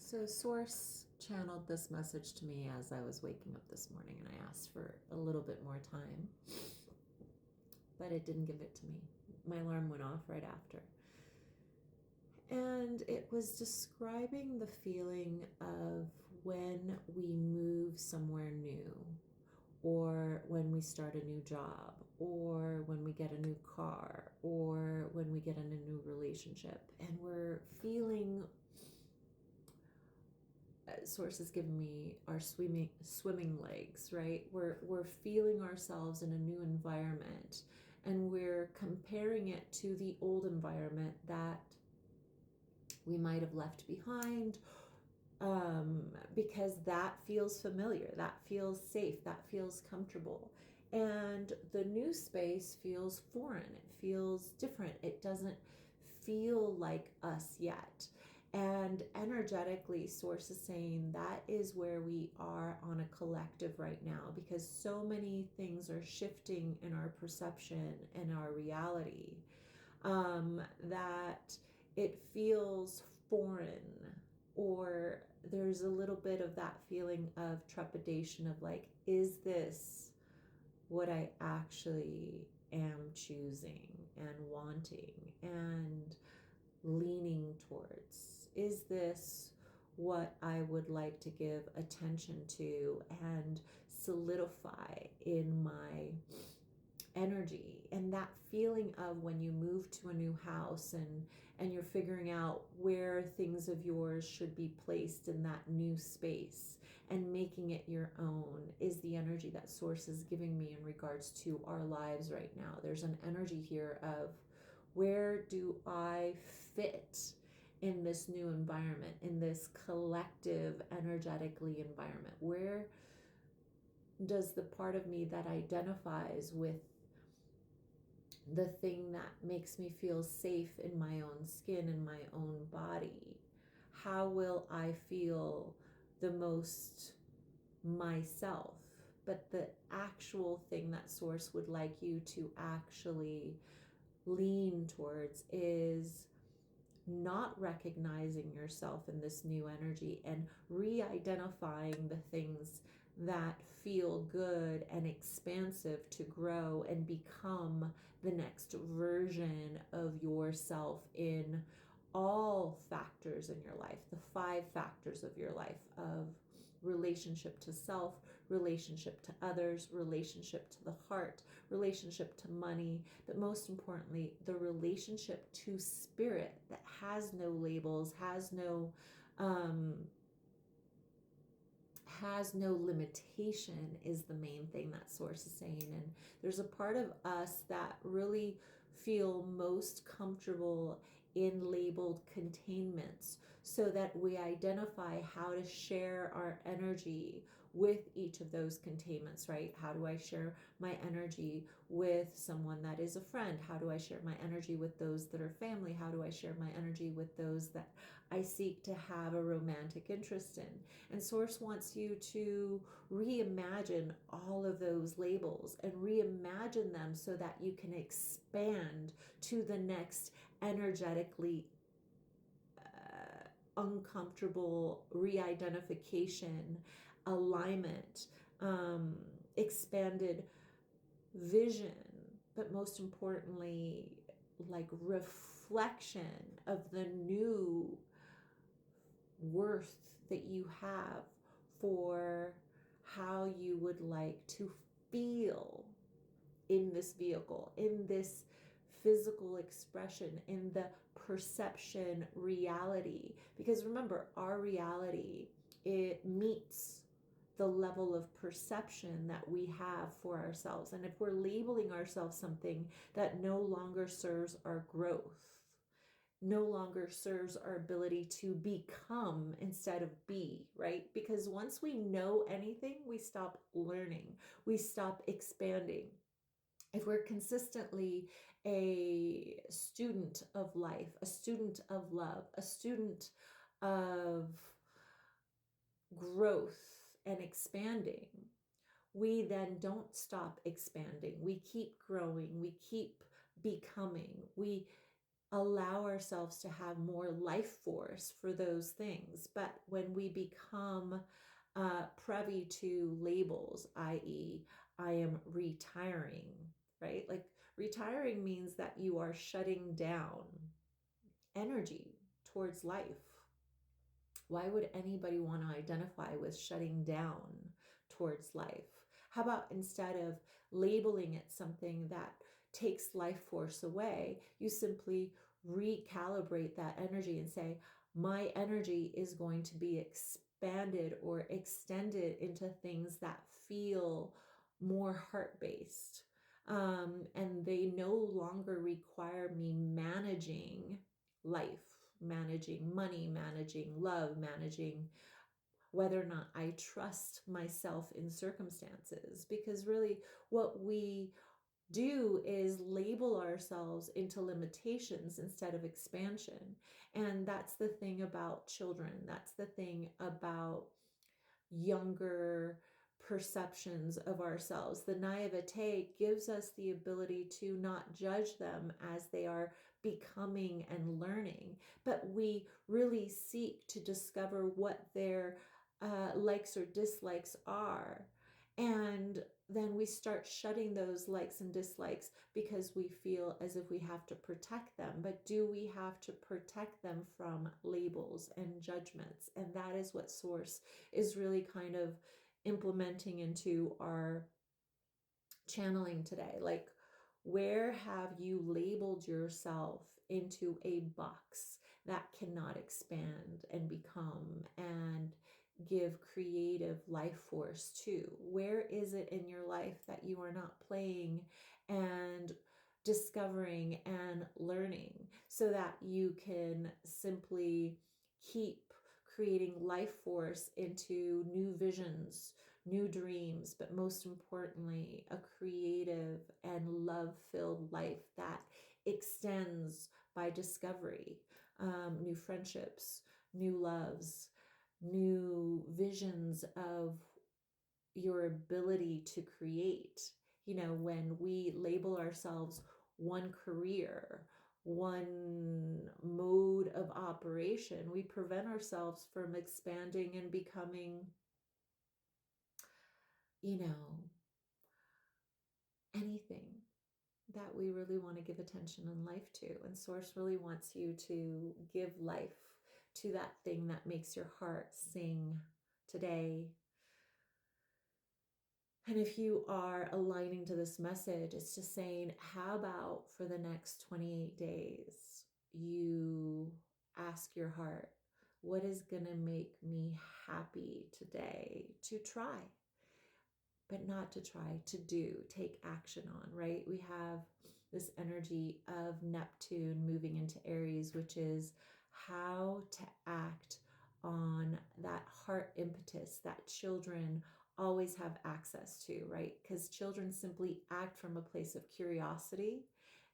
So, Source channeled this message to me as I was waking up this morning, and I asked for a little bit more time, but it didn't give it to me. My alarm went off right after. And it was describing the feeling of when we move somewhere new, or when we start a new job, or when we get a new car, or when we get in a new relationship, and we're feeling. Source has given me our swimming legs, right? We're feeling ourselves in a new environment, and we're comparing it to the old environment that we might have left behind, because that feels familiar, that feels safe, that feels comfortable. And the new space feels foreign, it feels different, it doesn't feel like us yet. And energetically, Source is saying that is where we are on a collective right now, because so many things are shifting in our perception and our reality, that it feels foreign, or there's a little bit of that feeling of trepidation of like, is this what I actually am choosing and wanting and leaning towards? Is this what I would like to give attention to and solidify in my energy? And that feeling of when you move to a new house and you're figuring out where things of yours should be placed in that new space and making it your own is the energy that Source is giving me in regards to our lives right now. There's an energy here of, where do I fit in this new environment, in this collective energetically environment? Where does the part of me that identifies with the thing that makes me feel safe in my own skin, in my own body, how will I feel the most myself? But the actual thing that Source would like you to actually lean towards is not recognizing yourself in this new energy and re-identifying the things that feel good and expansive to grow and become the next version of yourself in all factors in your life, the 5 factors of your life, of relationship to self, relationship to others, relationship to the heart, relationship to money, but most importantly, the relationship to spirit that has no labels, has no limitation, is the main thing that Source is saying. And there's a part of us that really feel most comfortable in labeled containments, so that we identify how to share our energy with each of those containments, right? How do I share my energy with someone that is a friend? How do I share my energy with those that are family? How do I share my energy with those that I seek to have a romantic interest in? And Source wants you to reimagine all of those labels and reimagine them so that you can expand to the next energetically uncomfortable re-identification, alignment, expanded vision, but most importantly, like reflection of the new worth that you have for how you would like to feel in this vehicle, in this physical expression, in the perception reality. Because remember, our reality, it meets the level of perception that we have for ourselves. And if we're labeling ourselves something that no longer serves our growth, no longer serves our ability to become instead of be, right? Because once we know anything, we stop learning, we stop expanding. If we're consistently a student of life, a student of love, a student of growth and expanding, we then don't stop expanding. We keep growing, we keep becoming, we allow ourselves to have more life force for those things. But when we become privy to labels, i.e., I am retiring, right? Like retiring means that you are shutting down energy towards life. Why would anybody want to identify with shutting down towards life? How about instead of labeling it something that takes life force away, you simply recalibrate that energy and say, my energy is going to be expanded or extended into things that feel more heart-based. And they no longer require me managing life, managing money, managing love, managing whether or not I trust myself in circumstances. Because really, what we do is label ourselves into limitations instead of expansion. And that's the thing about children. That's the thing about younger perceptions of ourselves. The naivete gives us the ability to not judge them as they are becoming and learning, but we really seek to discover what their likes or dislikes are. And then we start shutting those likes and dislikes because we feel as if we have to protect them. But do we have to protect them from labels and judgments? And that is what Source is really kind of implementing into our channeling today. Like, where have you labeled yourself into a box that cannot expand and become and give creative life force to? Where is it in your life that you are not playing and discovering and learning so that you can simply keep creating life force into new visions, new dreams, but most importantly, a creative and love-filled life that extends by discovery, new friendships, new loves, new visions of your ability to create. You know, when we label ourselves one career, one mode of operation, we prevent ourselves from expanding and becoming, you know, anything that we really want to give attention and life to. And Source really wants you to give life to that thing that makes your heart sing today. And if you are aligning to this message, it's just saying, how about for the next 28 days, you ask your heart, what is going to make me happy today to try? But not to try, to do, take action on, right? We have this energy of Neptune moving into Aries, which is how to act on that heart impetus that children always have access to, right? Because children simply act from a place of curiosity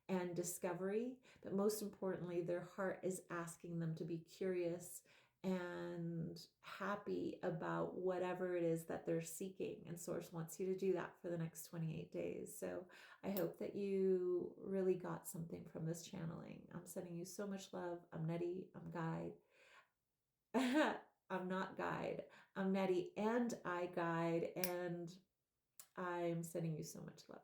and discovery, but most importantly, their heart is asking them to be curious and happy about whatever it is that they're seeking. And Source wants you to do that for the next 28 days. So I hope that you really got something from this channeling. I'm sending you so much love. I'm Nety. I'm Guide. I'm not Guide. I'm Nety and I guide. And I'm sending you so much love.